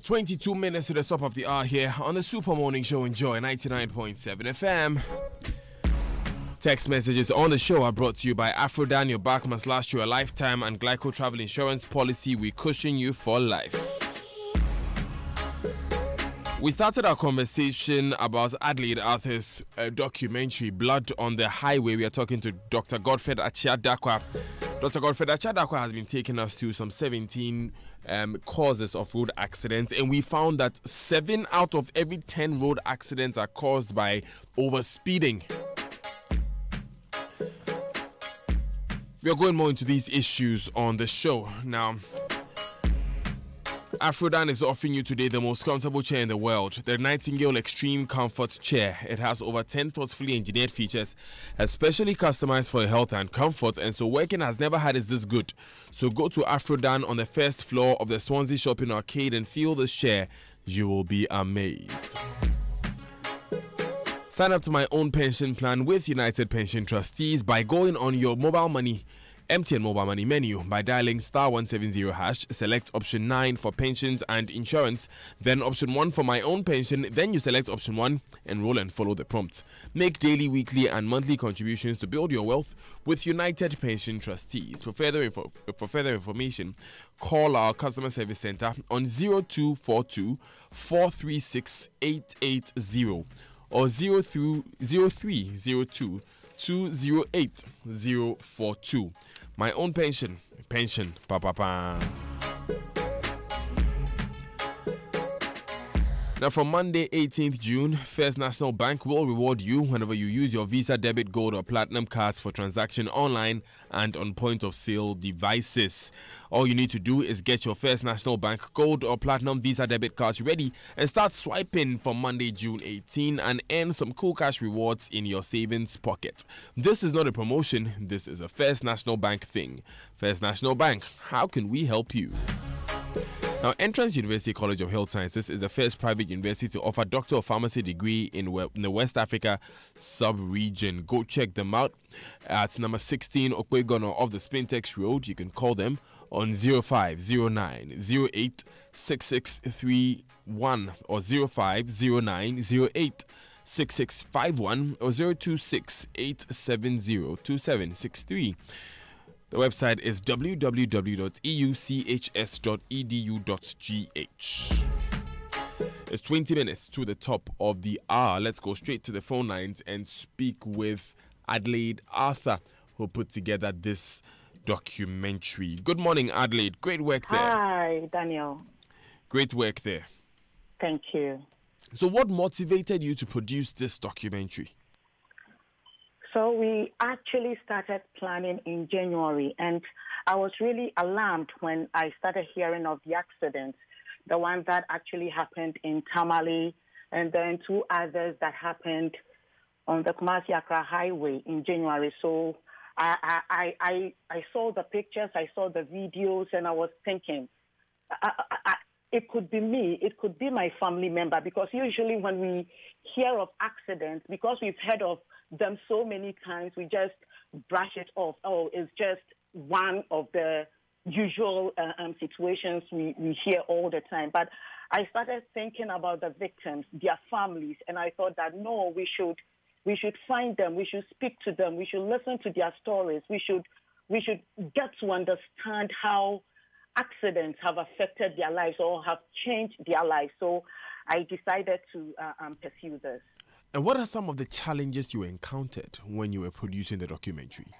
22 minutes to the top of the hour here on the Super Morning Show. Enjoy 99.7 FM. Text messages on the show are brought to you by Afrodan. Your back must last you a lifetime, and Glyco Travel Insurance Policy. We cushion you for life. We started our conversation about Adelaide Arthur's documentary, Blood on the Highway. We are talking to Dr. Godfred Achiadakwa. Dr. Godfred Achiadakwa has been taking us through some 17 causes of road accidents, and we found that 7 out of every 10 road accidents are caused by overspeeding. We are going more into these issues on the show. Now, Afrodan is offering you today the most comfortable chair in the world, the Nightingale Extreme Comfort Chair. It has over 10 thoughtfully engineered features, especially customized for your health and comfort, and so working has never had it this good. So go to Afrodan on the first floor of the Swansea Shopping Arcade and feel this chair. You will be amazed. Sign up to my own pension plan with United Pension Trustees by going on your mobile money MTN mobile money menu by dialing *170#, select option 9 for pensions and insurance, then option 1 for my own pension, then you select option 1, enroll and follow the prompts. Make daily, weekly and monthly contributions to build your wealth with United Pension Trustees. For further information, call our customer service center on 0242 436 880 or 0302 208042. My own pension, pa. Now, from Monday, 18th June, First National Bank will reward you whenever you use your Visa, Debit, Gold or Platinum cards for transaction online and on point-of-sale devices. All you need to do is get your First National Bank Gold or Platinum Visa, Debit cards ready and start swiping from Monday, June 18 and earn some cool cash rewards in your savings pocket. This is not a promotion. This is a First National Bank thing. First National Bank, how can we help you? Now, Entrance University College of Health Sciences is the first private university to offer Doctor of Pharmacy degree in the West Africa sub-region. Go check them out at number 16 Okwegono of the Spintex Road. You can call them on 0509 08 6631 or 0509 08 6651 or 026 870 2763. The website is www.euchs.edu.gh. It's 20 minutes to the top of the hour. Let's go straight to the phone lines and speak with Adelaide Arthur, who put together this documentary. Good morning, Adelaide. Great work there. Hi, Daniel. Great work there. Thank you. So what motivated you to produce this documentary? So we actually started planning in January, and I was really alarmed when I started hearing of the accident, the one that actually happened in Tamale, and then 2 others that happened on the Kumasi-Accra Highway in January. So I saw the pictures, I saw the videos, and I was thinking, it could be me, it could be my family member, because usually when we hear of accidents, because we've heard of them so many times, we just brush it off. Oh, it's just one of the usual situations we hear all the time. But I started thinking about the victims, their families, and I thought that no, we should find them, we should speak to them, we should listen to their stories, we should get to understand how accidents have affected their lives or have changed their lives. So I decided to pursue this. And what are some of the challenges you encountered when you were producing the documentary?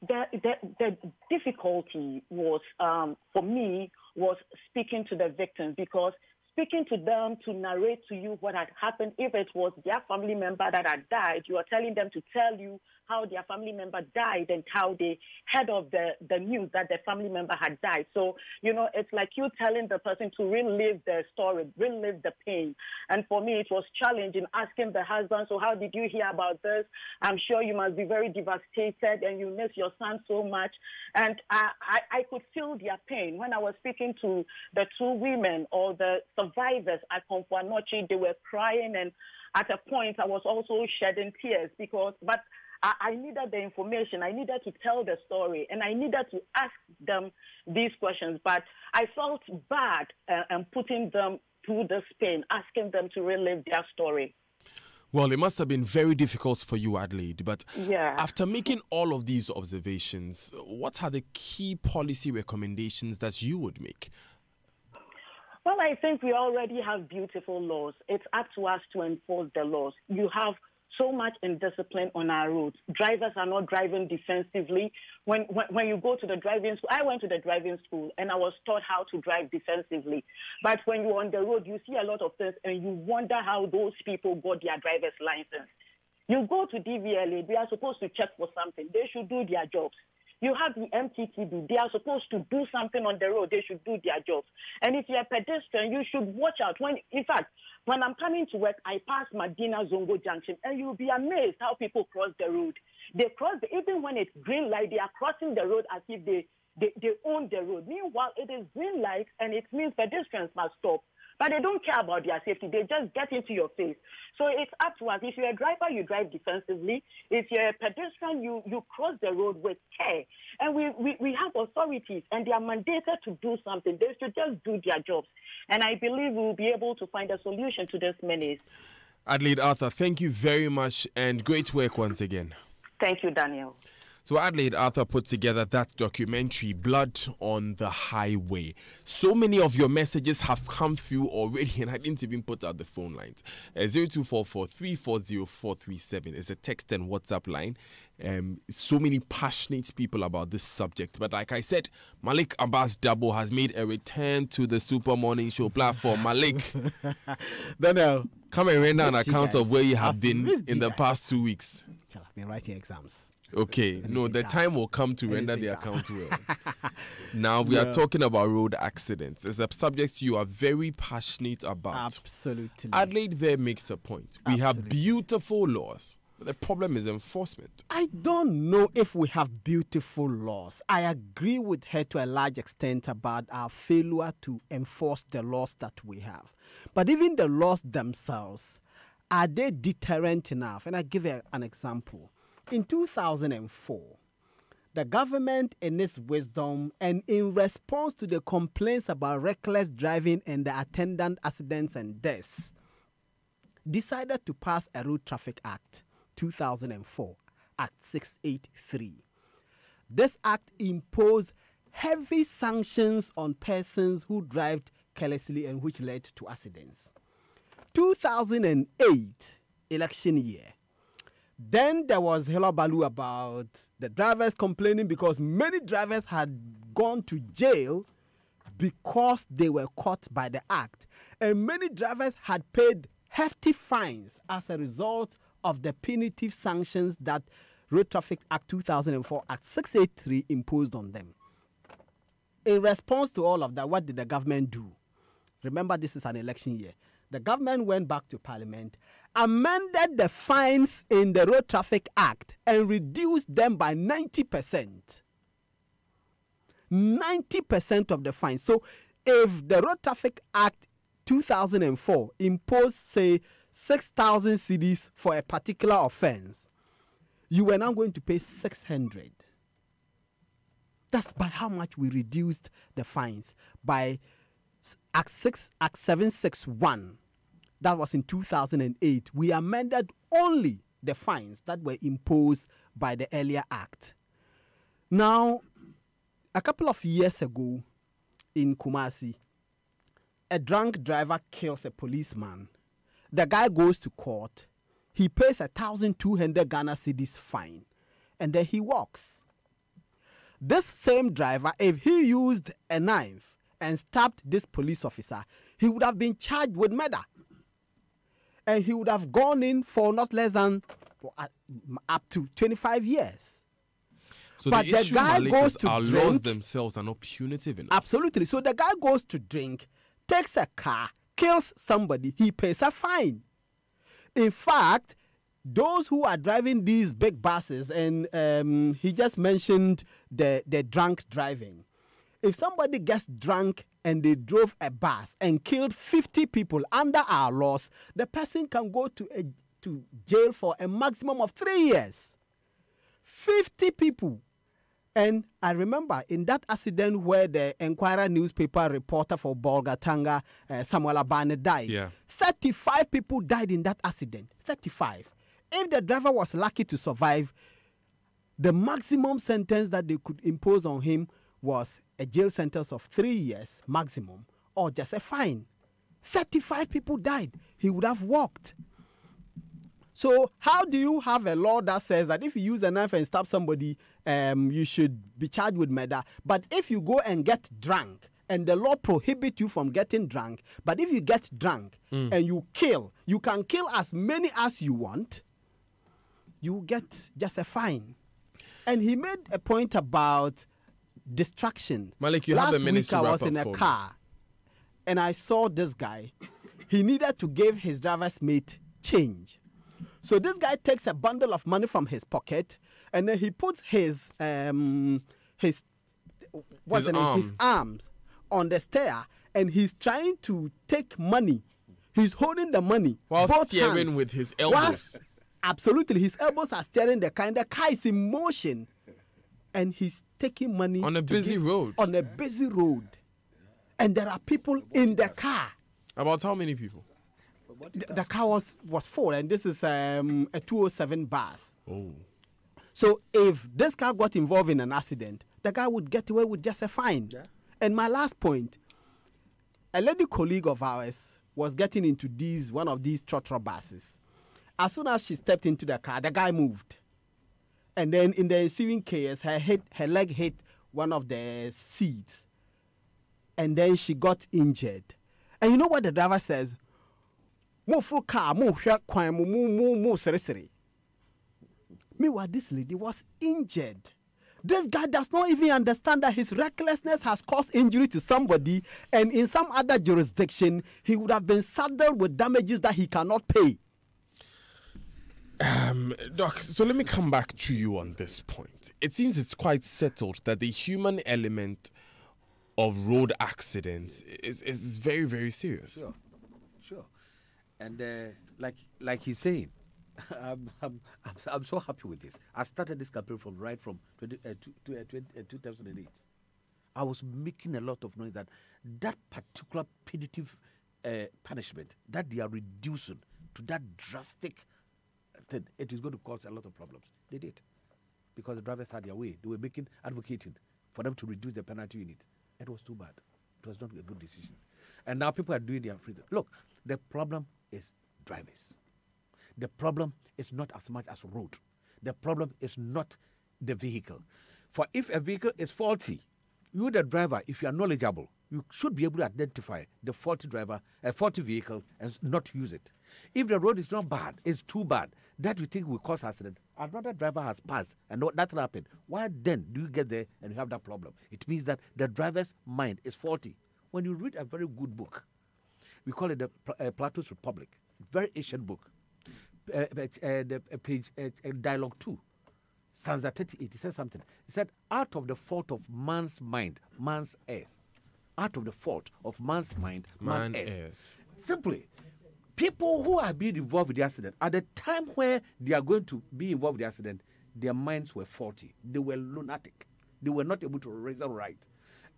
The difficulty was, for me, was speaking to the victims, because speaking to them to narrate to you what had happened, if it was their family member that had died, you are telling them to tell you how their family member died and how they heard of the news that their family member had died. So, it's like you telling the person to relive the story, relive the pain. And for me, it was challenging asking the husband, so how did you hear about this? I'm sure you must be very devastated and you miss your son so much. And I could feel their pain. When I was speaking to the 2 women or the survivors at Komfo Anokye, they were crying, and at a point I was also shedding tears but I needed the information. I needed to tell the story, and I needed to ask them these questions. But I felt bad and putting them through this pain, asking them to relive their story. Well, it must have been very difficult for you, Adelaide. But yeah. After making all of these observations, what are the key policy recommendations that you would make? Well, I think we already have beautiful laws. It's up to us to enforce the laws. You have so much indiscipline on our roads. Drivers are not driving defensively. When you go to the driving school, I went to the driving school and I was taught how to drive defensively. But when you're on the road, you see a lot of things and you wonder how those people got their driver's license. You go to DVLA, they are supposed to check for something. They should do their jobs. You have the MTTB. They are supposed to do something on the road. They should do their jobs. And if you're a pedestrian, you should watch out. In fact, when I'm coming to work, I pass Medina Zongo Junction, and you'll be amazed how people cross the road. They cross, even when it's green light, they are crossing the road as if they own the road. Meanwhile, it is green light, and it means pedestrians must stop. But they don't care about their safety. They just get into your face. So it's up to us. If you're a driver, you drive defensively. If you're a pedestrian, you cross the road with care. And we have authorities, and they are mandated to do something. They should just do their jobs. And I believe we'll be able to find a solution to this menace. Adelaide Arthur, thank you very much, and great work once again. Thank you, Daniel. So Adelaide Arthur put together that documentary, Blood on the Highway. So many of your messages have come through already, and I didn't even put out the phone lines. 0244 340 437 is a text and WhatsApp line. So many passionate people about this subject. But like I said, Malik Abbas Dabo has made a return to the Super Morning Show platform. Malik, Daniel, come and render an account of where you have been in the past 2 weeks. I've been writing exams. Okay, no, the time will come to render the account well. Now, we are talking about road accidents. It's a subject you are very passionate about. Absolutely. Adelaide there makes a point. We have beautiful laws. But the problem is enforcement. I don't know if we have beautiful laws. I agree with her to a large extent about our failure to enforce the laws that we have. But even the laws themselves, are they deterrent enough? And I give you an example. In 2004, the government, in its wisdom and in response to the complaints about reckless driving and the attendant accidents and deaths, decided to pass a Road Traffic Act, 2004, Act 683. This act imposed heavy sanctions on persons who drive carelessly and which led to accidents. 2008 election year. Then there was hullabaloo about the drivers complaining because many drivers had gone to jail because they were caught by the act. And many drivers had paid hefty fines as a result of the punitive sanctions that Road Traffic Act 2004 Act 683 imposed on them. In response to all of that, what did the government do? Remember, this is an election year. The government went back to Parliament, amended the fines in the Road Traffic Act and reduced them by 90%. 90% of the fines. So if the Road Traffic Act 2004 imposed, say, 6,000 cedis for a particular offense, you were now going to pay 600. That's by how much we reduced the fines. By Act 761. That was in 2008. We amended only the fines that were imposed by the earlier act. Now, a couple of years ago in Kumasi, a drunk driver kills a policeman. The guy goes to court. He pays 1,200 Ghana cedis fine, and then he walks. This same driver, if he used a knife and stabbed this police officer, he would have been charged with murder. And he would have gone in for not less than up to 25 years. So but the issue, guy Malik, goes is to our drink. laws themselves are not punitive enough. Absolutely. So the guy goes to drink, takes a car, kills somebody, he pays a fine. In fact, those who are driving these big buses, and he just mentioned the drunk driving. If somebody gets drunk and they drove a bus and killed 50 people under our laws, the person can go to jail for a maximum of 3 years. 50 people. And I remember in that accident where the Enquirer newspaper reporter for Bolgatanga, Samuel Abane, died, 35 people died in that accident. 35. If the driver was lucky to survive, the maximum sentence that they could impose on him was a jail sentence of 3 years maximum, or just a fine. 35 people died. He would have walked. So how do you have a law that says that if you use a knife and stab somebody, you should be charged with murder? But if you go and get drunk, and the law prohibits you from getting drunk, but if you get drunk and you kill, you can kill as many as you want, you get just a fine. And he made a point about distraction. Malik, you Last have a minute week to I wrap was up in a for car, and I saw this guy. He needed to give his driver's mate change. So this guy takes a bundle of money from his pocket, and then he puts his arms on the stair, and he's trying to take money. He's holding the money while both steering hands. with his elbows. Absolutely, his elbows are steering the car, and the car is in motion, and he's taking money On a busy road. On a busy road, and there are people in the car. About how many people? The car was full, and this is a 207 bus. Oh. So if this car got involved in an accident, the guy would get away with just a fine. Yeah. And my last point, a lady colleague of ours was getting into one of these trotro buses. As soon as she stepped into the car, the guy moved. And then in the ensuing chaos, her leg hit one of the seats. And then she got injured. And you know what the driver says? Meanwhile, this lady was injured. This guy does not even understand that his recklessness has caused injury to somebody, and in some other jurisdiction, he would have been saddled with damages that he cannot pay. Doc, so let me come back to you on this point. It seems it's quite settled that the human element of road accidents is very, very serious. Sure. And like he's saying, I'm so happy with this. I started this campaign from 2008. I was making a lot of noise that particular punitive punishment that they are reducing to that drastic thing, it is going to cause a lot of problems. They did, because the drivers had their way. They were advocating for them to reduce the penalty unit. It was too bad. It was not a good decision. And now people are doing their freedom. Look, the problem is drivers. The problem is not as much as road. The problem is not the vehicle. For if a vehicle is faulty, you, the driver, if you are knowledgeable, you should be able to identify the faulty vehicle, and not use it. If the road is not bad, it's too bad, that you think will cause accident, another driver has passed and that happened. Why then do you get there and you have that problem? It means that the driver's mind is faulty. When you read a very good book, we call it the Plato's Republic, very ancient book, dialogue 2, stanza 38, it says something. It said, out of the fault of man's mind, man's errs. Out of the fault of man's mind, man errs. Simply, people who are being involved with the accident, at the time where they are going to be involved with the accident, their minds were faulty. They were lunatic. They were not able to reason right.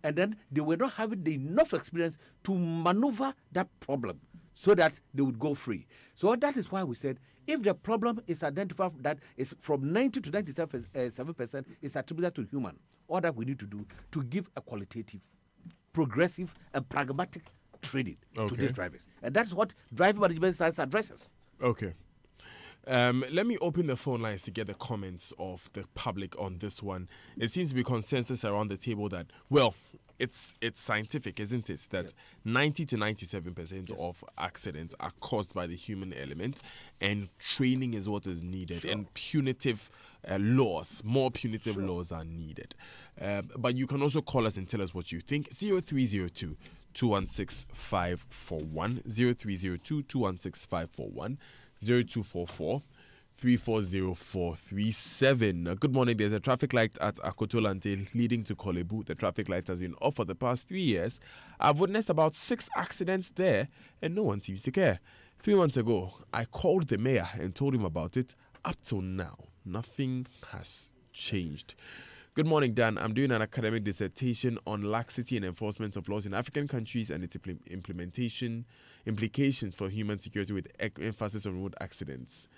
And then they were not having enough experience to maneuver that problem so that they would go free. So that is why we said, if the problem is identified that is from 90 to 97% is attributed to human, all that we need to do to give a qualitative, progressive, and pragmatic training to these drivers. And that's what Driving Management Science addresses. Okay. Let me open the phone lines to get the comments of the public on this one. It seems to be consensus around the table that, well, it's scientific, isn't it? That 90 to 97% of accidents are caused by the human element, and training is what is needed, and punitive laws, more punitive laws are needed. But you can also call us and tell us what you think. 0302 216 541, 0302 216 541, 0244 340437. Good morning. There's a traffic light at Akotolante leading to Kolebu. The traffic light has been off for the past 3 years. I've witnessed about 6 accidents there, and no one seems to care. 3 months ago, I called the mayor and told him about it. Up till now, nothing has changed. Good morning, Dan. I'm doing an academic dissertation on laxity and enforcement of laws in African countries and its implications for human security with emphasis on road accidents.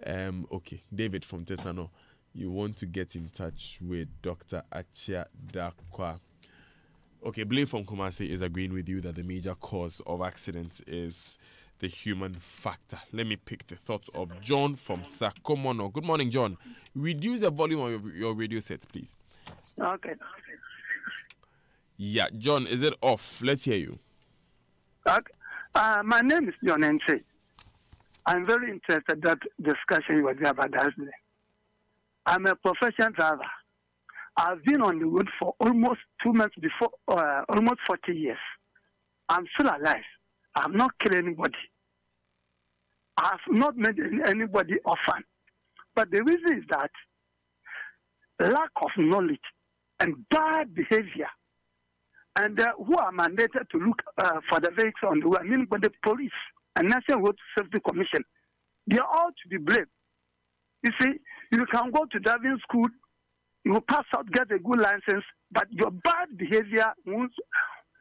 Okay, David from Tesano, you want to get in touch with Dr. Achia Dakwa. Okay, Blake from Kumasi is agreeing with you that the major cause of accidents is the human factor. Let me pick the thoughts of John from Sakomono. Good morning, John. Reduce the volume of your radio sets, please. Okay. Yeah, John, is it off? Let's hear you. Okay. My name is John Enche. I'm very interested in that discussion you were there about that. I'm a professional driver. I've been on the road for almost 2 months before, almost 40 years. I'm still alive. I've not killed anybody. I've not made anybody orphan. But the reason is that lack of knowledge and bad behavior, and who are mandated to look for the vehicles on the road, I mean, but the police and National Road Safety Commission, they are all to be blamed. You see, you can go to driving school, you will pass out, get a good license, but your bad behavior won't.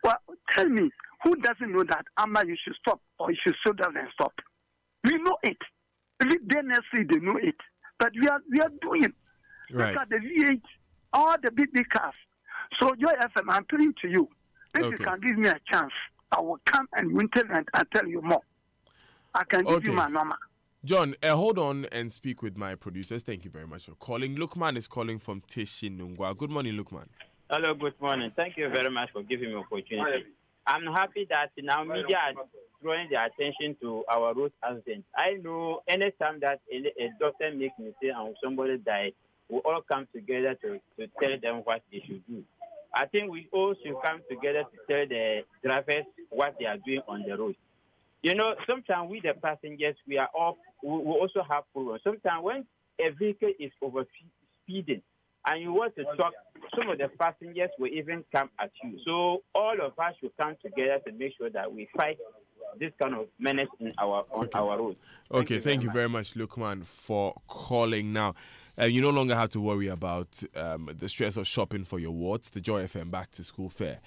Well, tell me, who doesn't know that you should stop or you should slow down and stop? We know it. Every day next week they know it. But we are doing it. Right. Look at the V8, all the big cars. So Joy FM, I'm pleading to you. If you can give me a chance, I will come and intervene and tell you more. I can give you my number. John, hold on and speak with my producers. Thank you very much for calling. Lukman is calling from Teshinungwa. Good morning, Lukman. Hello, good morning. Thank you very much for giving me an opportunity. I'm happy that now media are drawing their attention to our road accidents. I know anytime that a doctor makes a mistake and somebody dies, we all come together to tell them what they should do. I think we all should come together to tell the drivers what they are doing on the road. You know, sometimes we, the passengers, we also have problems. Sometimes when a vehicle is over speeding and you want to talk, some of the passengers will even come at you. So all of us should come together to make sure that we fight this kind of menace on our road. Okay, thank you very much, Lukman, for calling now. You no longer have to worry about the stress of shopping for your wards. The Joy FM Back to School Fair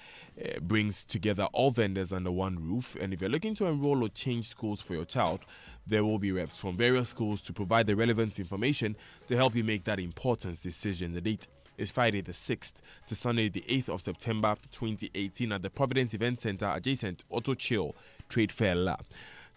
brings together all vendors under one roof. And if you're looking to enroll or change schools for your child, there will be reps from various schools to provide the relevant information to help you make that important decision. The date is Friday the 6th to Sunday the 8th of September 2018 at the Providence Event Center adjacent Auto Chill Trade Fair Lab.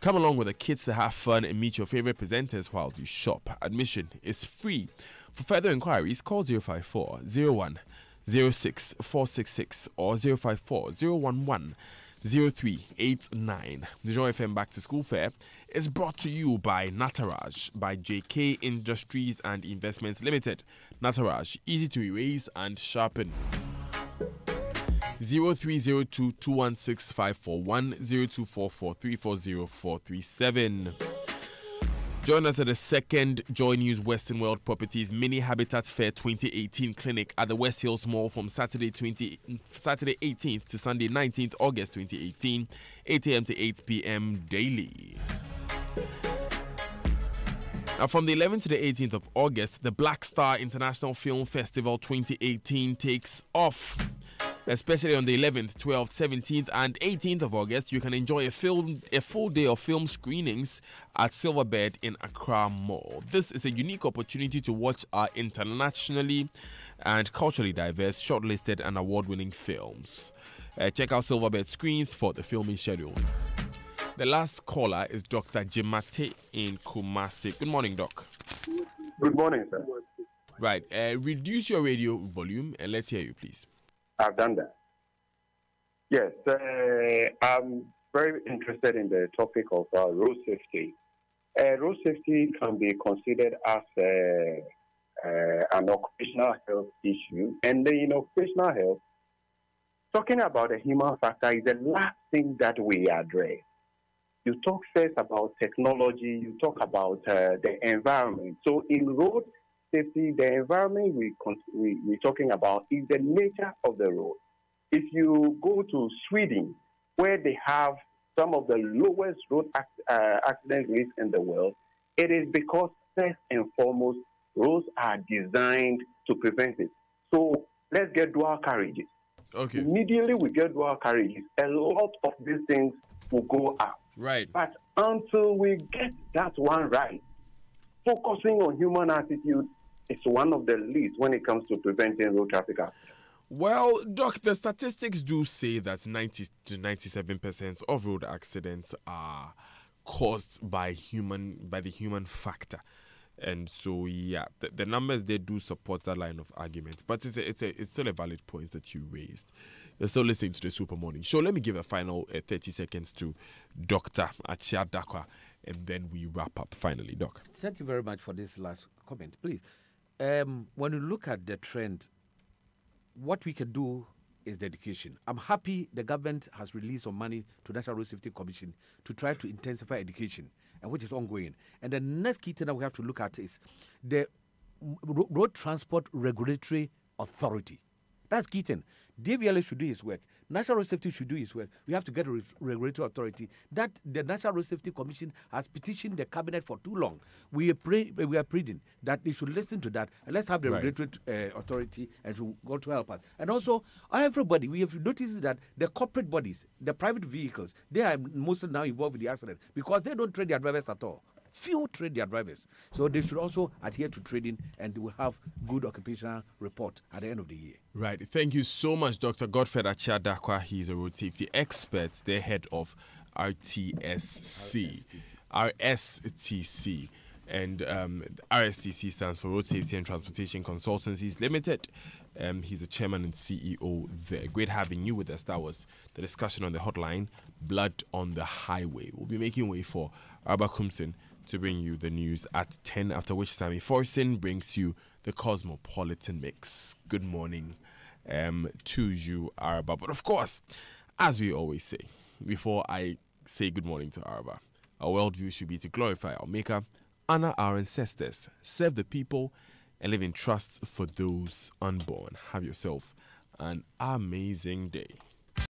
Come along with the kids to have fun and meet your favorite presenters while you shop. Admission is free. For further inquiries, call 054 01 06 466 or 054 011 0389. The Joy FM Back to School Fair is brought to you by Nataraj, by JK Industries and Investments Limited. Nataraj, easy to erase and sharpen. 0302 216 541 0244 340 437. Join us at the second Joy News Western World Properties Mini Habitat Fair 2018 clinic at the West Hills Mall from Saturday 18th to Sunday 19th August 2018, 8 a.m. to 8 p.m. daily. Now, from the 11th to the 18th of August, the Black Star International Film Festival 2018 takes off. Especially on the 11th, 12th, 17th, and 18th of August, you can enjoy a full day of film screenings at Silverbird in Accra Mall. This is a unique opportunity to watch our internationally and culturally diverse, shortlisted, and award-winning films. Check out Silverbird screens for the filming schedules. The last caller is Dr. Jimate in Kumasi. Good morning, Doc. Good morning, sir. Right. Reduce your radio volume and let's hear you, please. I've done that. Yes, I'm very interested in the topic of road safety. Road safety can be considered as an occupational health issue. And in occupational health, talking about the human factor is the last thing that we address. You talk first about technology, you talk about the environment. So in road safety, the environment we're talking about is the nature of the road. If you go to Sweden, where they have some of the lowest road accident rates in the world, it is because first and foremost, roads are designed to prevent it. So let's get dual carriages. Okay. Immediately we get dual carriages, a lot of these things will go up. Right. But until we get that one right, focusing on human attitude is one of the least when it comes to preventing road traffic accidents. Well, Doc, the statistics do say that 90 to 97% of road accidents are caused by the human factor. And so, yeah, the numbers, they do support that line of argument. But it's still a valid point that you raised. You're still listening to the Super Morning Show. Let me give a final 30 seconds to Dr. Achia Darkwa, and then we wrap up finally, Doc. Thank you very much for this last comment. Please, when you look at the trend, what we can do is the education. I'm happy the government has released some money to National Road Safety Commission to try to intensify education, and which is ongoing. And the next key thing that we have to look at is the Road Transport Regulatory Authority. That's key thing. DVLA should do his work. National Road Safety should do his work. We have to get a regulatory authority. That the National Road Safety Commission has petitioned the cabinet for too long. We are pleading that they should listen to that, and let's have the regulatory authority and to go to help us. And also, everybody, we have noticed that the corporate bodies, the private vehicles, they are mostly now involved in the accident because they don't train their drivers at all. Few train their drivers. So they should also adhere to training, and they will have good occupational report at the end of the year. Right. Thank you so much, Dr. Godfrey Achia Darkwa. He's a road safety expert, the head of RSTC. And RSTC stands for Road Safety and Transportation Consultancies Limited. He's the chairman and CEO there. Great having you with us. That was the discussion on the hotline, Blood on the Highway. We'll be making way for Arba Kumsin to bring you the news at 10, after which Sammy Forson brings you the Cosmopolitan Mix. Good morning to you, Arba. But of course, as we always say, before I say good morning to Arba, our worldview should be to glorify our Maker, honor our ancestors, serve the people, and live in trust for those unborn. Have yourself an amazing day.